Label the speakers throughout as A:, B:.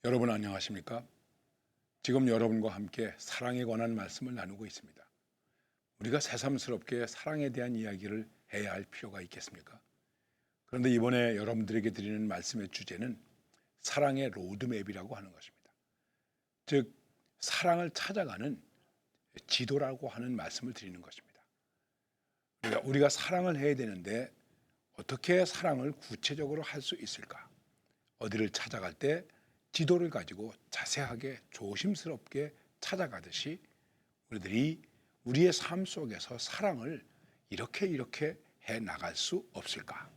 A: 여러분 안녕하십니까? 지금 여러분과 함께 사랑에 관한 말씀을 나누고 있습니다. 우리가 새삼스럽게 사랑에 대한 이야기를 해야 할 필요가 있겠습니까? 그런데 이번에 여러분들에게 드리는 말씀의 주제는 사랑의 로드맵이라고 하는 것입니다. 즉, 사랑을 찾아가는 지도라고 하는 말씀을 드리는 것입니다. 우리가 사랑을 해야 되는데 어떻게 사랑을 구체적으로 할 수 있을까? 어디를 찾아갈 때 지도를 가지고 자세하게 조심스럽게 찾아가듯이 우리들이 우리의 삶 속에서 사랑을 이렇게 해 나갈 수 없을까?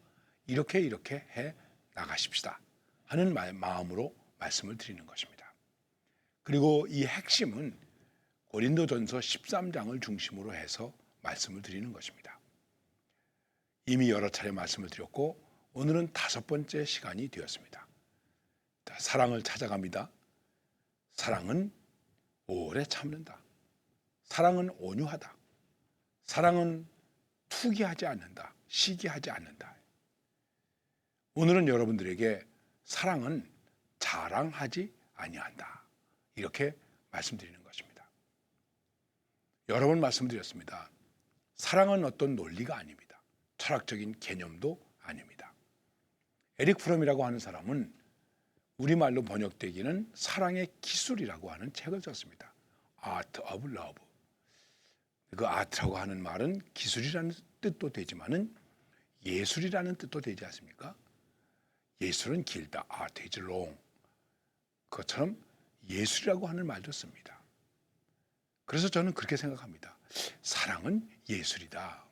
A: 이렇게 해 나가십시다 하는 마음으로 말씀을 드리는 것입니다. 그리고 이 핵심은 고린도전서 13장을 중심으로 해서 말씀을 드리는 것입니다. 이미 여러 차례 말씀을 드렸고 오늘은 5번째 시간이 되었습니다. 사랑을 찾아갑니다. 사랑은 오래 참는다. 사랑은 온유하다. 사랑은 투기하지 않는다. 시기하지 않는다. 오늘은 여러분들에게 사랑은 자랑하지 아니한다. 이렇게 말씀드리는 것입니다. 여러 번 말씀드렸습니다. 사랑은 어떤 논리가 아닙니다. 철학적인 개념도 아닙니다. 에릭 프롬이라고 하는 사람은 우리말로 번역되기는 사랑의 기술이라고 하는 책을 썼습니다. Art of Love. 그 아트라고 하는 말은 기술이라는 뜻도 되지만은 예술이라는 뜻도 되지 않습니까? 예술은 길다. Art is long. 그것처럼 예술이라고 하는 말도 씁니다. 그래서 저는 그렇게 생각합니다. 사랑은 예술이다.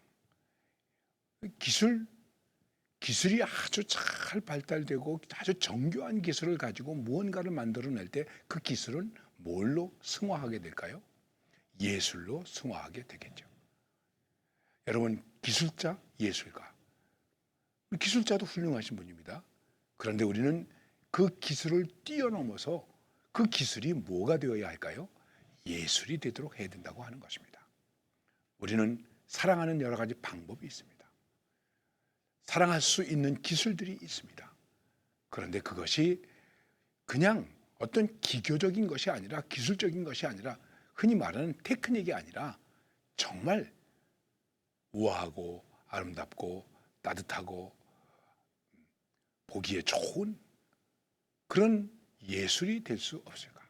A: 기술이 아주 잘 발달되고 아주 정교한 기술을 가지고 무언가를 만들어낼 때 그 기술은 뭘로 승화하게 될까요? 예술로 승화하게 되겠죠. 여러분, 기술자, 예술가. 기술자도 훌륭하신 분입니다. 그런데 우리는 그 기술을 뛰어넘어서 그 기술이 뭐가 되어야 할까요? 예술이 되도록 해야 된다고 하는 것입니다. 우리는 사랑하는 여러 가지 방법이 있습니다. 사랑할 수 있는 기술들이 있습니다. 그런데 그것이 그냥 어떤 기교적인 것이 아니라 기술적인 것이 아니라 흔히 말하는 테크닉이 아니라 정말 우아하고 아름답고 따뜻하고 보기에 좋은 그런 예술이 될 수 없을까?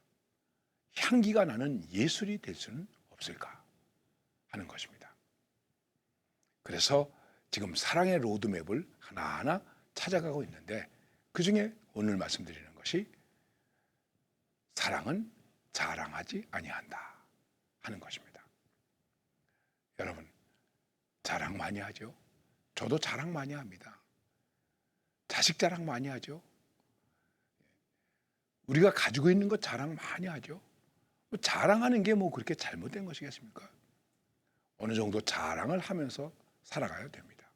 A: 향기가 나는 예술이 될 수는 없을까? 하는 것입니다. 그래서 지금 사랑의 로드맵을 하나하나 찾아가고 있는데 그중에 오늘 말씀드리는 것이 사랑은 자랑하지 아니한다 하는 것입니다. 여러분, 자랑 많이 하죠? 저도 자랑 많이 합니다. 자식 자랑 많이 하죠? 우리가 가지고 있는 것 자랑 많이 하죠? 자랑하는 게 뭐 그렇게 잘못된 것이겠습니까? 어느 정도 자랑을 하면서 살아가야 됩니다.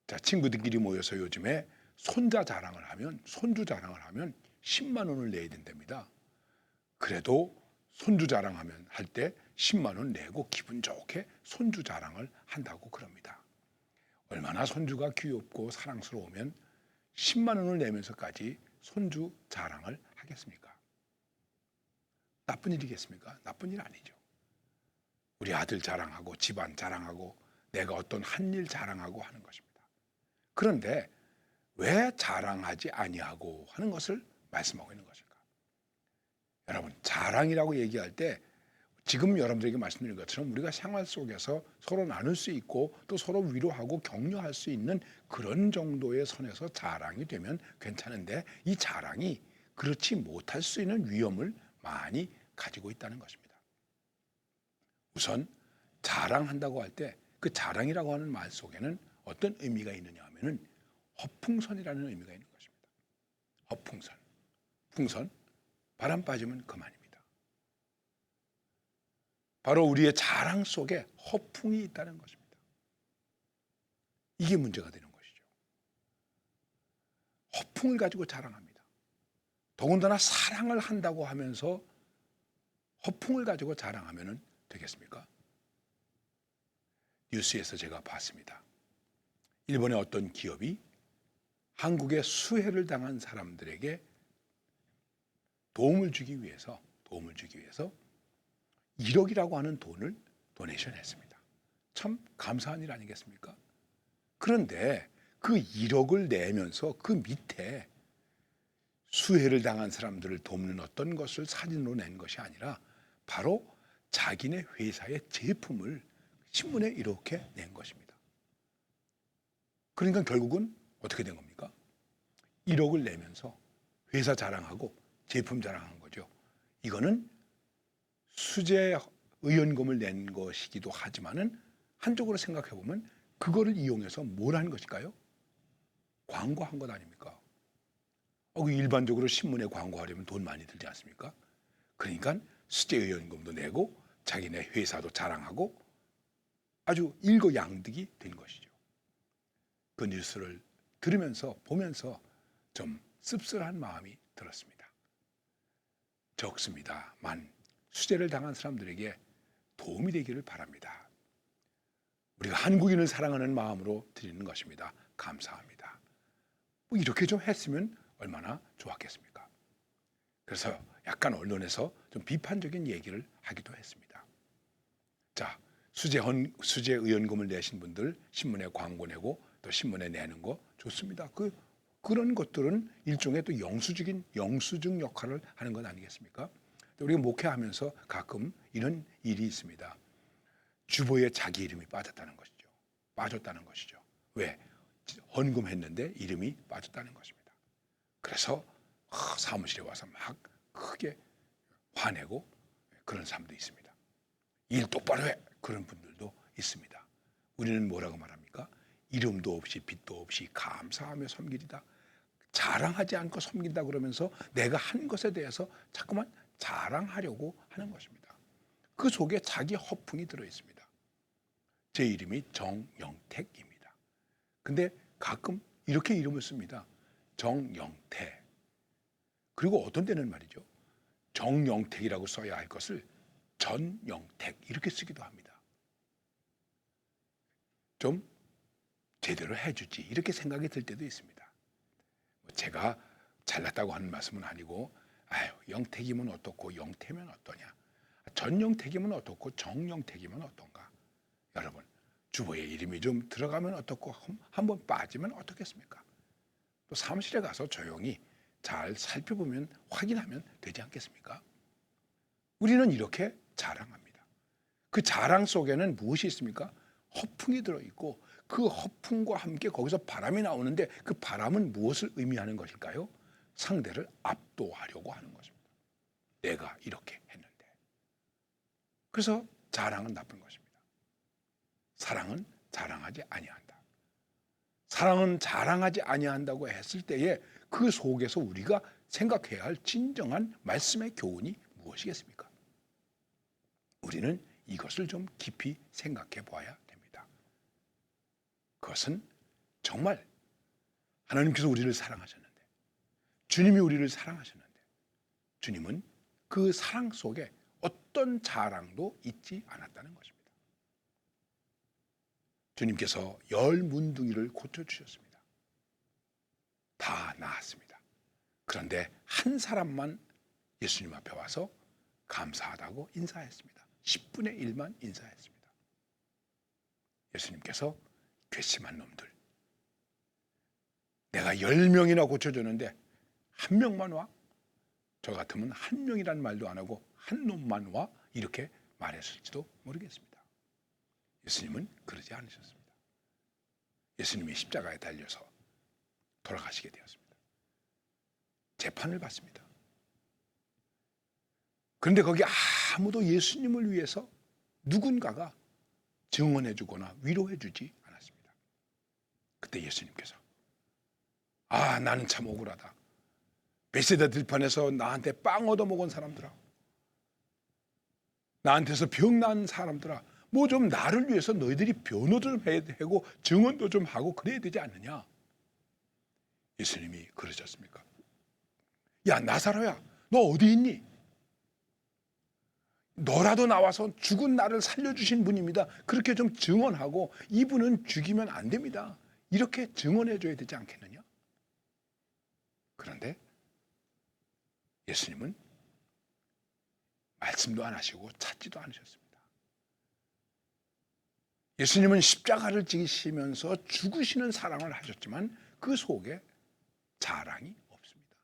A: 자, 친구들끼리 모여서 요즘에 손주 자랑을 하면 10만 원을 내야 된답니다. 그래도 손주 자랑하면 할 때 10만 원 내고 기분 좋게 손주 자랑을 한다고 그럽니다. 얼마나 손주가 귀엽고 사랑스러우면 10만 원을 내면서까지 손주 자랑을 하겠습니까? 나쁜 일이겠습니까? 나쁜 일 아니죠. 우리 아들 자랑하고 집안 자랑하고 내가 어떤 한 일 자랑하고 하는 것입니다. 그런데 왜 자랑하지 아니하고 하는 것을 말씀하고 있는 것일까? 여러분, 자랑이라고 얘기할 때 지금 여러분들에게 말씀드린 것처럼 우리가 생활 속에서 서로 나눌 수 있고 또 서로 위로하고 격려할 수 있는 그런 정도의 선에서 자랑이 되면 괜찮은데 이 자랑이 그렇지 못할 수 있는 위험을 많이 가지고 있다는 것입니다. 우선 자랑한다고 할 때 그 자랑이라고 하는 말 속에는 어떤 의미가 있느냐 하면은 허풍선이라는 의미가 있는 것입니다. 허풍선. 풍선, 바람 빠지면 그만입니다. 바로 우리의 자랑 속에 허풍이 있다는 것입니다. 이게 문제가 되는 것이죠. 허풍을 가지고 자랑합니다. 더군다나 사랑을 한다고 하면서 허풍을 가지고 자랑하면 되겠습니까? 뉴스에서 제가 봤습니다. 일본의 어떤 기업이 한국에 수혜를 당한 사람들에게 도움을 주기 위해서 1억이라고 하는 돈을 도네이션 했습니다. 참 감사한 일 아니겠습니까? 그런데 그 1억을 내면서 그 밑에 수해를 당한 사람들을 돕는 어떤 것을 사진으로 낸 것이 아니라 바로 자기네 회사의 제품을 신문에 이렇게 낸 것입니다. 그러니까 결국은 어떻게 된 겁니까? 1억을 내면서 회사 자랑하고 제품 자랑한 거죠. 이거는 수재 의원금을 낸 것이기도 하지만은 한쪽으로 생각해 보면 그거를 이용해서 뭘 한 것일까요? 광고한 것 아닙니까? 그 일반적으로 신문에 광고하려면 돈 많이 들지 않습니까? 그러니까 수재 의원금도 내고 자기네 회사도 자랑하고 아주 일거양득이 된 것이죠. 그 뉴스를 들으면서 보면서 좀 씁쓸한 마음이 들었습니다. 적습니다만 수재를 당한 사람들에게 도움이 되기를 바랍니다. 우리가 한국인을 사랑하는 마음으로 드리는 것입니다. 감사합니다. 뭐 이렇게 좀 했으면 얼마나 좋았겠습니까? 그래서 약간 언론에서 좀 비판적인 얘기를 하기도 했습니다. 자, 수재 의원금을 내신 분들 신문에 광고 내고 또 신문에 내는 거 좋습니다. 그런 것들은 일종의 또 영수증 역할을 하는 것 아니겠습니까? 우리가 목회하면서 가끔 이런 일이 있습니다. 주보에 자기 이름이 빠졌다는 것이죠. 왜? 헌금했는데 이름이 빠졌다는 것입니다. 그래서 사무실에 와서 막 크게 화내고 그런 사람도 있습니다. 일 똑바로 해! 그런 분들도 있습니다. 우리는 뭐라고 말합니까? 이름도 없이 빚도 없이 감사하며 섬기리다. 자랑하지 않고 섬긴다 그러면서 내가 한 것에 대해서 자꾸만 자랑하려고 하는 것입니다. 그 속에 자기 허풍이 들어 있습니다. 제 이름이 정영택입니다. 근데 가끔 이렇게 이름을 씁니다. 정영태. 그리고 어떤 때는 말이죠. 정영택이라고 써야 할 것을 전영택 이렇게 쓰기도 합니다. 좀 제대로 해주지 이렇게 생각이 들 때도 있습니다. 제가 잘났다고 하는 말씀은 아니고 영택이면 어떻고 영태면 어떠냐. 전영택이면 어떻고 정영택이면 어떤가. 여러분 주보에 이름이 좀 들어가면 어떻고 한번 빠지면 어떻겠습니까? 또 사무실에 가서 조용히 잘 살펴보면 확인하면 되지 않겠습니까? 우리는 이렇게 자랑합니다. 그 자랑 속에는 무엇이 있습니까? 허풍이 들어있고 그 허풍과 함께 거기서 바람이 나오는데 그 바람은 무엇을 의미하는 것일까요? 상대를 압도하려고 하는 것입니다. 내가 이렇게 했는데. 그래서 자랑은 나쁜 것입니다. 사랑은 자랑하지 아니한다. 사랑은 자랑하지 아니한다고 했을 때에 그 속에서 우리가 생각해야 할 진정한 말씀의 교훈이 무엇이겠습니까? 우리는 이것을 좀 깊이 생각해 보아야 됩니다. 그것은 정말 하나님께서 우리를 사랑하셨는데, 주님이 우리를 사랑하셨는데, 주님은 그 사랑 속에 어떤 자랑도 잊지 않았다는 것입니다. 주님께서 10문둥이를 고쳐주셨습니다. 다 나았습니다. 그런데 한 사람만 예수님 앞에 와서 감사하다고 인사했습니다. 10분의 1만 인사했습니다. 예수님께서 괘씸한 놈들, 내가 10명이나 고쳐줬는데 한 명만 와? 저 같으면 한 명이란 말도 안 하고 한 놈만 와? 이렇게 말했을지도 모르겠습니다. 예수님은 그러지 않으셨습니다. 예수님이 십자가에 달려서 돌아가시게 되었습니다. 재판을 받습니다. 그런데 거기 아무도 예수님을 위해서 누군가가 증언해주거나 위로해주지 않았습니다. 그때 예수님께서 나는 참 억울하다. 베세다 들판에서 나한테 빵 얻어먹은 사람들아, 나한테서 병 난 사람들아, 뭐 좀 나를 위해서 너희들이 변호도 좀 해야 되고 증언도 좀 하고 그래야 되지 않느냐. 예수님이 그러셨습니까? 야 나사로야, 너 어디 있니? 너라도 나와서 죽은 나를 살려주신 분입니다. 그렇게 좀 증언하고 이분은 죽이면 안 됩니다. 이렇게 증언해줘야 되지 않겠느냐? 그런데 예수님은 말씀도 안 하시고 찾지도 않으셨습니다. 예수님은 십자가를 지시면서 죽으시는 사랑을 하셨지만 그 속에 자랑이 없습니다.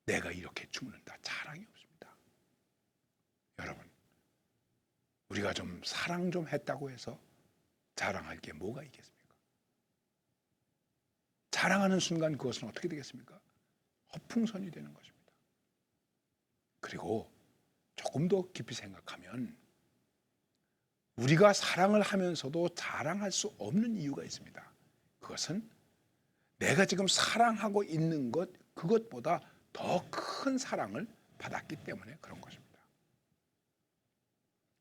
A: 내가 이렇게 죽는다, 자랑이 없습니다. 여러분, 우리가 좀 사랑 좀 했다고 해서 자랑할 게 뭐가 있겠습니까? 자랑하는 순간 그것은 어떻게 되겠습니까? 허풍선이 되는 것입니다. 그리고 조금 더 깊이 생각하면 우리가 사랑을 하면서도 자랑할 수 없는 이유가 있습니다. 그것은 내가 지금 사랑하고 있는 것, 그것보다 더 큰 사랑을 받았기 때문에 그런 것입니다.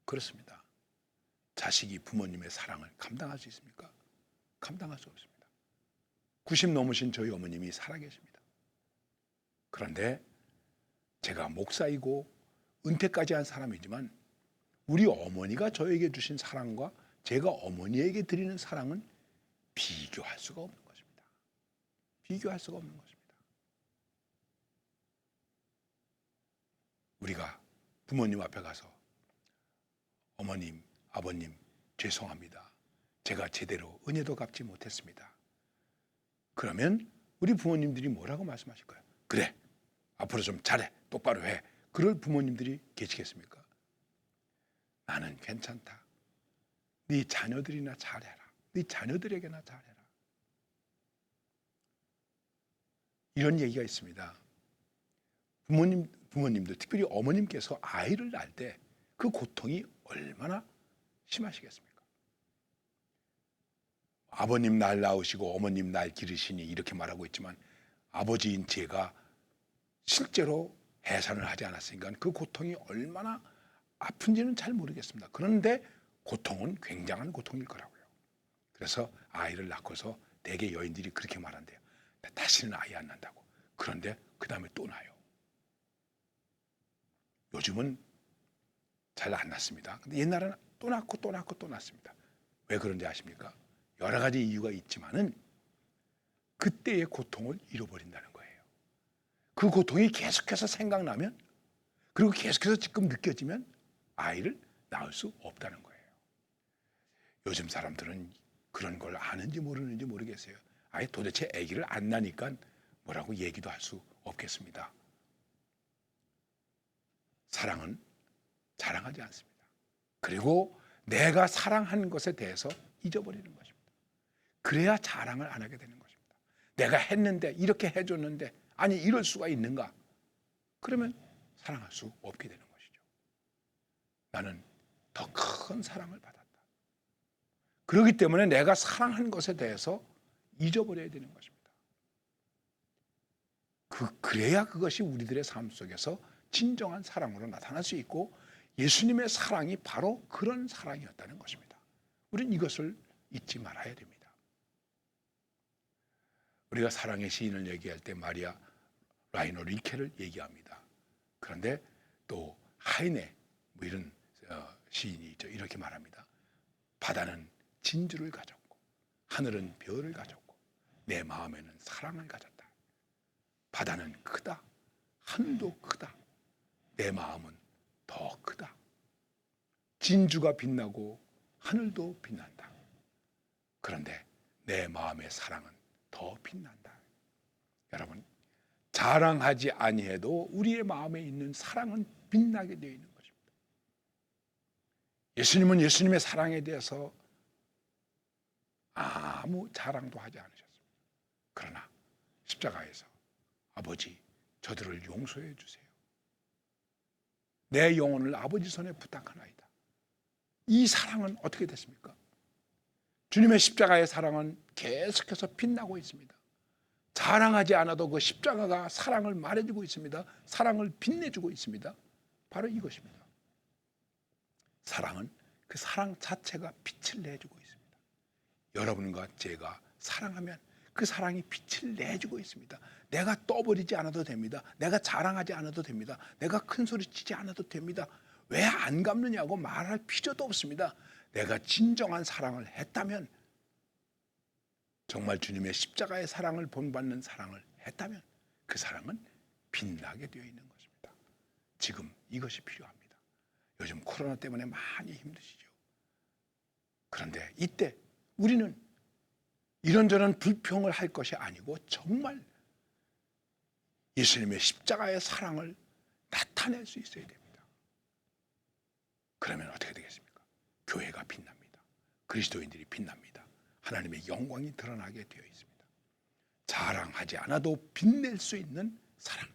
A: 그렇습니다. 자식이 부모님의 사랑을 감당할 수 있습니까? 감당할 수 없습니다. 90 넘으신 저희 어머님이 살아계십니다. 그런데 제가 목사이고 은퇴까지 한 사람이지만 우리 어머니가 저에게 주신 사랑과 제가 어머니에게 드리는 사랑은 비교할 수가 없는 것입니다. 비교할 수가 없는 것입니다. 우리가 부모님 앞에 가서 어머님, 아버님 죄송합니다. 제가 제대로 은혜도 갚지 못했습니다. 그러면 우리 부모님들이 뭐라고 말씀하실까요? 그래, 앞으로 좀 잘해, 똑바로 해. 그럴 부모님들이 계시겠습니까? 나는 괜찮다. 네 자녀들이나 잘해라. 네 자녀들에게나 잘해라. 이런 얘기가 있습니다. 부모님도 특별히 어머님께서 아이를 낳을 때 그 고통이 얼마나 심하시겠습니까? 아버님 날 낳으시고 어머님 날 기르시니 이렇게 말하고 있지만 아버지인 제가 실제로 해산을 하지 않았으니까 그 고통이 얼마나 아픈지는 잘 모르겠습니다. 그런데 고통은 굉장한 고통일 거라고요. 그래서 아이를 낳고서 대개 여인들이 그렇게 말한대요. 다시는 아이 안 낳는다고. 그런데 그 다음에 또 낳아요. 요즘은 잘 안 낳습니다. 근데 옛날에는 또 낳고 또 낳고 또 낳습니다. 왜 그런지 아십니까? 여러 가지 이유가 있지만은 그때의 고통을 잃어버린다는 거예요. 그 고통이 계속해서 생각나면 그리고 계속해서 지금 느껴지면 아이를 낳을 수 없다는 거예요. 요즘 사람들은 그런 걸 아는지 모르는지 모르겠어요. 아예 도대체 아기를 안 낳으니까 뭐라고 얘기도 할 수 없겠습니다. 사랑은 자랑하지 않습니다. 그리고 내가 사랑한 것에 대해서 잊어버리는 것입니다. 그래야 자랑을 안 하게 되는 것입니다. 내가 했는데 이렇게 해줬는데 아니 이럴 수가 있는가? 그러면 사랑할 수 없게 되는 것이죠. 나는 더 큰 사랑을 받았다. 그렇기 때문에 내가 사랑한 것에 대해서 잊어버려야 되는 것입니다. 그래야 그것이 우리들의 삶 속에서 진정한 사랑으로 나타날 수 있고 예수님의 사랑이 바로 그런 사랑이었다는 것입니다. 우리는 이것을 잊지 말아야 됩니다. 우리가 사랑의 시인을 얘기할 때 마리아 라이너 릴케를 얘기합니다. 그런데 또 하이네 뭐 이런 시인이 있죠. 이렇게 말합니다. 바다는 진주를 가졌고 하늘은 별을 가졌고 내 마음에는 사랑을 가졌다. 바다는 크다. 하늘도 크다. 내 마음은 더 크다. 진주가 빛나고 하늘도 빛난다. 그런데 내 마음의 사랑은 더 빛난다. 여러분, 자랑하지 아니해도 우리의 마음에 있는 사랑은 빛나게 되어 있는 것입니다. 예수님은 예수님의 사랑에 대해서 아무 자랑도 하지 않으셨습니다. 그러나 십자가에서 아버지, 저들을 용서해 주세요. 내 영혼을 아버지 손에 부탁하나이다. 이 사랑은 어떻게 됐습니까? 주님의 십자가의 사랑은 계속해서 빛나고 있습니다. 자랑하지 않아도 그 십자가가 사랑을 말해주고 있습니다. 사랑을 빛내주고 있습니다. 바로 이것입니다. 사랑은 그 사랑 자체가 빛을 내주고 있습니다. 여러분과 제가 사랑하면 그 사랑이 빛을 내주고 있습니다. 내가 떠버리지 않아도 됩니다. 내가 자랑하지 않아도 됩니다. 내가 큰 소리 치지 않아도 됩니다. 왜 안 갚느냐고 말할 필요도 없습니다. 내가 진정한 사랑을 했다면, 정말 주님의 십자가의 사랑을 본받는 사랑을 했다면 그 사랑은 빛나게 되어 있는 것입니다. 지금 이것이 필요합니다. 요즘 코로나 때문에 많이 힘드시죠. 그런데 이때 우리는 이런저런 불평을 할 것이 아니고 정말 예수님의 십자가의 사랑을 나타낼 수 있어야 됩니다. 그러면 어떻게 되겠습니까? 교회가 빛납니다. 그리스도인들이 빛납니다. 하나님의 영광이 드러나게 되어 있습니다. 자랑하지 않아도 빛낼 수 있는 사랑,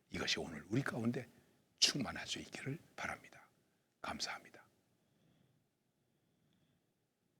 A: 이것이 오늘 우리 가운데 충만할 수 있기를 바랍니다. 감사합니다.